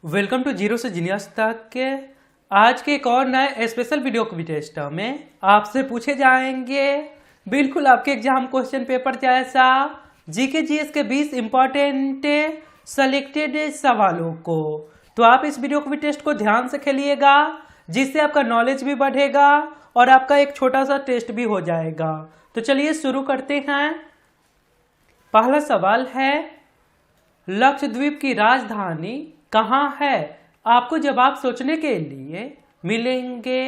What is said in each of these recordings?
Welcome to zero से genius तक के आज के एक और नए स्पेशल वीडियो क्विज टेस्ट में आपसे पूछे जाएंगे बिल्कुल आपके एग्जाम क्वेश्चन पेपर जैसा जीके जीएस के 20 इंपॉर्टेंट सेलेक्टेड सवालों को। तो आप इस वीडियो क्विज टेस्ट को ध्यान से खेलिएगा जिससे आपका नॉलेज भी बढ़ेगा और आपका एक छोटा सा टेस्ट भी हो जाएगा। तो चलिए शुरू करते हैं। पहला सवाल है, लक्षद्वीप की राजधानी कहाँ है? आपको जवाब सोचने के लिए मिलेंगे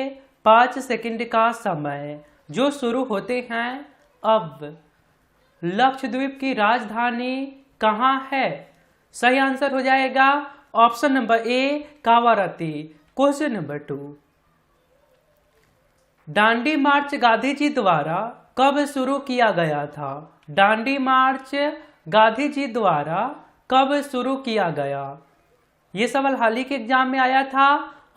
5 सेकंड का समय जो शुरू होते हैं अब। लक्षद्वीप की राजधानी कहाँ है? सही आंसर हो जाएगा option number A Kavaratti. Question number 2, Dandi march Gandhi ji द्वारा कब शुरू किया गया था? दांडी मार्च गांधी जी द्वारा कब शुरू किया गया? ये सवाल हाल ही के एग्जाम में आया था।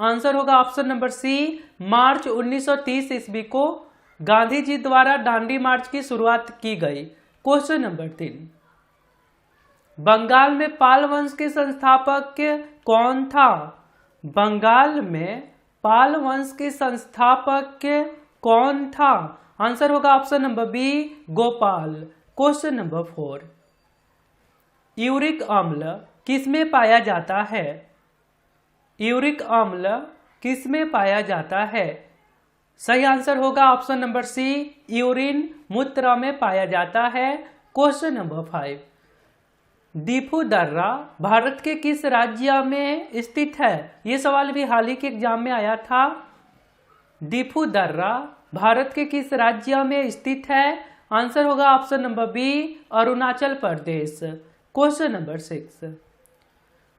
आंसर होगा ऑप्शन नंबर सी, मार्च 1930 ईस्वी को गांधी जी द्वारा दांडी मार्च की शुरुआत की गई। क्वेश्चन नंबर 3, बंगाल में पाल वंश के संस्थापक कौन था? बंगाल में पाल वंश के संस्थापक कौन था? आंसर होगा option number B, Gopal. Question number 4, uric अम्ल किसमें पाया जाता है? यूरिक अम्ल किसमें पाया जाता है? सही आंसर होगा ऑप्शन नंबर सी, यूरिन मूत्र में पाया जाता है। क्वेश्चन नंबर 5, दीफू दर्रा भारत के किस राज्य में स्थित है? ये सवाल भी हाल ही के एग्जाम में आया था। दीफू दर्रा भारत के किस राज्य में स्थित है? आंसर होगा option number B, Arunachal Pradesh. Question number 6,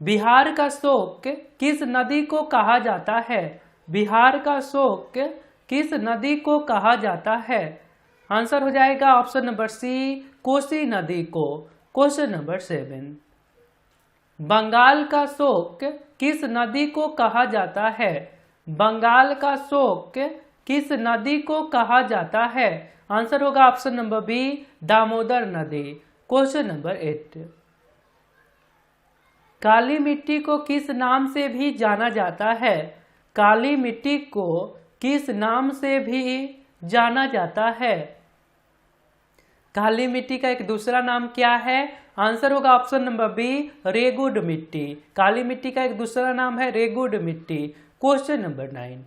Bihar का शोक किस नदी को कहा जाता है? बिहार का शोक किस नदी को कहा जाता है? आंसर हो जाएगा ऑप्शन नंबर सी, कोसी नदी को। क्वेश्चन नंबर 7, बंगाल का शोक किस नदी को कहा जाता है? बंगाल का शोक किस नदी को कहा जाता है? आंसर होगा ऑप्शन नंबर बी, दामोदर नदी। क्वेश्चन नंबर 8, काली मिट्टी को किस नाम से भी जाना जाता है? काली मिट्टी को किस नाम से भी जाना जाता है? काली मिट्टी का एक दूसरा नाम क्या है? आंसर होगा ऑप्शन नंबर बी, रेगुड मिट्टी। काली मिट्टी का एक दूसरा नाम है रेगुड मिट्टी। क्वेश्चन नंबर 9,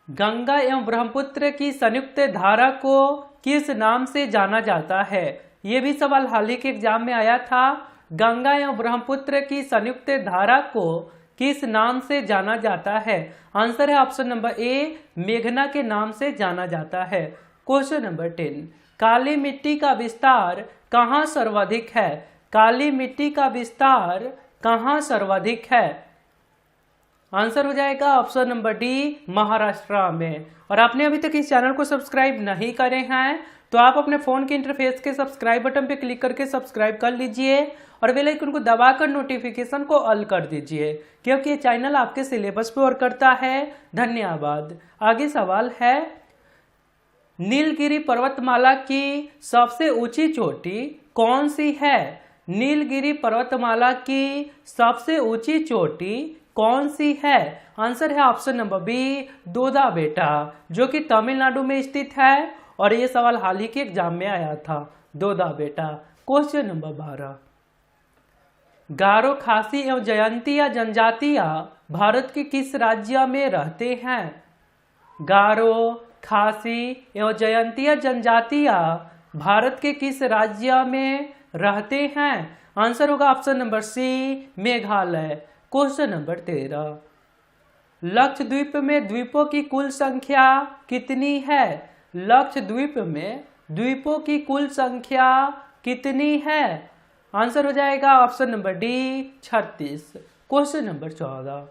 गंगा एवं ब्रह्मपुत्र की संयुक्त धारा को किस नाम से जाना जाता है? यह भी सवाल हाल ही के एग्जाम में आया था। गंगा एवं ब्रह्मपुत्र की संयुक्त धारा को किस नाम से जाना जाता है? आंसर है ऑप्शन नंबर ए, मेघना के नाम से जाना जाता है। क्वेश्चन नंबर 10, काली मिट्टी का विस्तार कहाँ सर्वाधिक है? काली मिट्टी का विस्तार कहाँ सर्वाधिक है? आंसर हो जाएगा ऑप्शन नंबर डी, महाराष्ट्र में। और आपने अभी तक इस चैनल को सब्सक्राइब नहीं करे हैं तो आप अपने फोन के इंटरफेस के सब्सक्राइब बटन पे क्लिक करके सब्सक्राइब कर लीजिए और बेल आइकन को दबाकर नोटिफिकेशन को ऑल कर दीजिए क्योंकि ये चैनल आपके सिलेबस पे वर्क करता है। धन्यवाद। आगे सवाल है, नीलगिरी पर्वतमाला की सबसे ऊंची चोटी कौन सी है? नीलगिरी पर्वतमाला की सबसे ऊंची चोटी कौन सी है? आंसर है ऑप्शन नंबर बी, दोदा बेटा, जो कि तमिलनाडु में स्थित है और ये सवाल हाल ही के एग्जाम में आया था, दोदा बेटा। क्वेश्चन नंबर 12, गारो, खासी एवं जयंतिया जनजातियां भारत के किस राज्य में रहते हैं? गारो, खासी एवं जयंतिया जनजातियां भारत के किस राज्य में रहते हैं? आंसर होगा option number C, Meghalaya. Question number 13, Lakshadweep में द्वीपों की कुल संख्या कितनी है? लक्षद्वीप में द्वीपों की कुल संख्या कितनी है? आंसर हो जाएगा option number D, 36। Question number 14,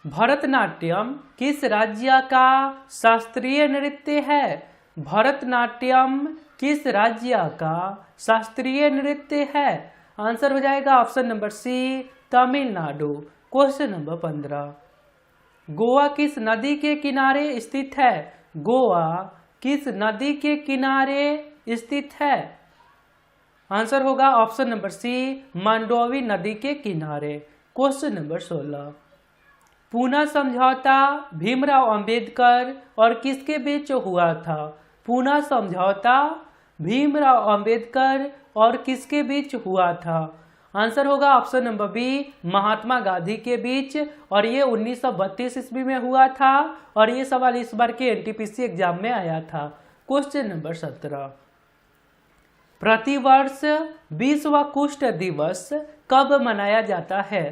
Bharatanatyam किस राज्य का शास्त्रीय नृत्य है? भरतनाट्यम किस राज्य का शास्त्रीय नृत्य है? आंसर हो जाएगा option number C, Tamil Nadu. Question number 15, Goa किस नदी के किनारे स्थित है? गोवा किस नदी के किनारे स्थित है? आंसर होगा ऑप्शन नंबर सी, मंडोवी नदी के किनारे। क्वेश्चन नंबर 16, पूना समझौता भीमराव अंबेडकर और किसके बीच हुआ था? पूना समझौता भीमराव अंबेडकर और किसके बीच हुआ था? आंसर होगा option number B, Mahatma Gandhi के बीच, और ये 1932 ईस्वी में हुआ था, और ये सवाल इस बार के एनटीपीसी एग्जाम में आया था। क्वेश्चन नंबर 17, प्रतिवर्ष विश्व कुष्ठ दिवस कब मनाया जाता है?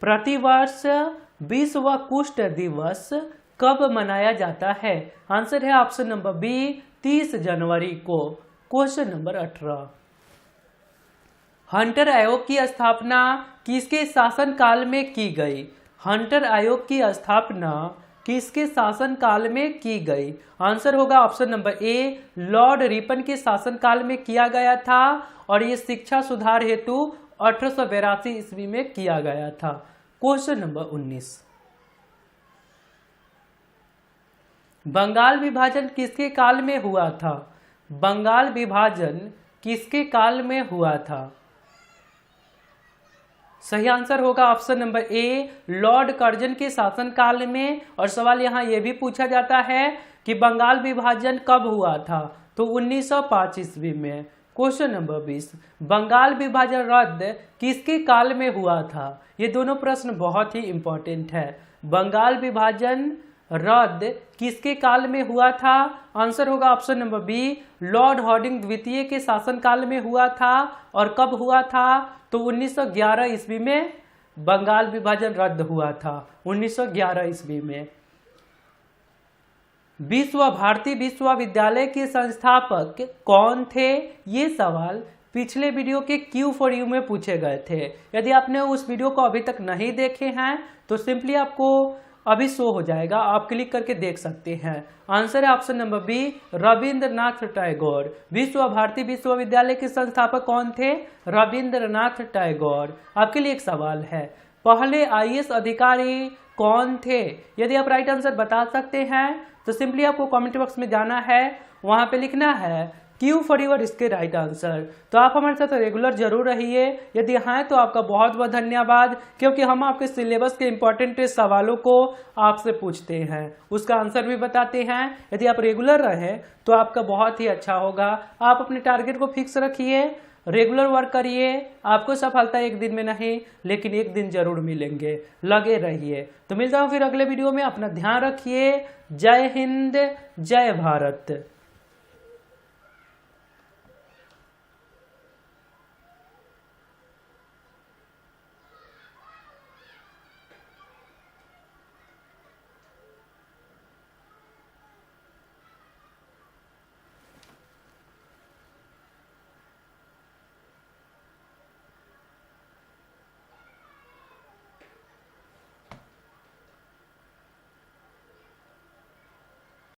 प्रतिवर्ष विश्व कुष्ठ दिवस कब मनाया जाता है? आंसर है ऑप्शन नंबर बी, 30 जनवरी को। क्वेश्चन नंबर 18, हंटर आयोग की स्थापना किसके शासनकाल में की गई? हंटर आयोग की स्थापना किसके शासनकाल में की गई? आंसर होगा ऑप्शन नंबर ए, लॉर्ड रिपन के शासनकाल में किया गया था, और ये शिक्षा सुधार हेतु 1882 ईस्वी में किया गया था। क्वेश्चन नंबर 19, बंगाल विभाजन किसके काल में हुआ था? बंगाल विभाजन किसके काल में हुआ था? सही आंसर होगा ऑप्शन नंबर ए, लॉर्ड कर्जन के शासनकाल में। और सवाल यहाँ यह भी पूछा जाता है कि बंगाल विभाजन कब हुआ था? तो 1905 ईस्वी में। क्वेश्चन नंबर 20, बंगाल विभाजन रद्द किसके काल में हुआ था? ये दोनों प्रश्न बहुत ही इंपॉर्टेंट है। बंगाल विभाजन रद्द किसके काल में हुआ था? आंसर होगा option number B, Lord Hardinge द्वितीय के शासनकाल में हुआ था। और कब हुआ था? तो 1911 ईस्वी में बंगाल विभाजन रद्द हुआ था, 1911 ईस्वी में। विश्व भारती विश्वविद्यालय के संस्थापक कौन थे? ये सवाल पिछले वीडियो के Q4U में पूछे गए थे। यदि आपने उस वीडियो को अभी तक नहीं देखे हैं तो सिंपली आपको अभी शो हो जाएगा, आप क्लिक करके देख सकते हैं। आंसर है option number B, Rabindranath Tagore. Vishwa Bharati विश्वविद्यालय के संस्थापक कौन थे? रविंद्रनाथ टैगोर। आपके लिए एक सवाल है, पहले IAS अधिकारी कौन थे? यदि आप राइट आंसर बता सकते हैं तो सिंपली आपको कमेंट बॉक्स में जाना है, वहां पे लिखना है Q4U इसके राइट आंसर। तो आप हमारे साथ रेगुलर जरूर रहिए। यदि हाँ तो आपका बहुत बहुत धन्यवाद, क्योंकि हम आपके सिलेबस के इंपॉर्टेंट सवालों को आपसे पूछते हैं, उसका आंसर भी बताते हैं। यदि आप रेगुलर रहें तो आपका बहुत ही अच्छा होगा। आप अपने टारगेट को फिक्स रखिए, रेगुलर वर्क करिए। आपको सफलता एक दिन में नहीं लेकिन एक दिन जरूर मिलेंगे, लगे रहिए। तो मिलता हूँ फिर अगले वीडियो में। अपना ध्यान रखिए। जय हिंद, जय भारत।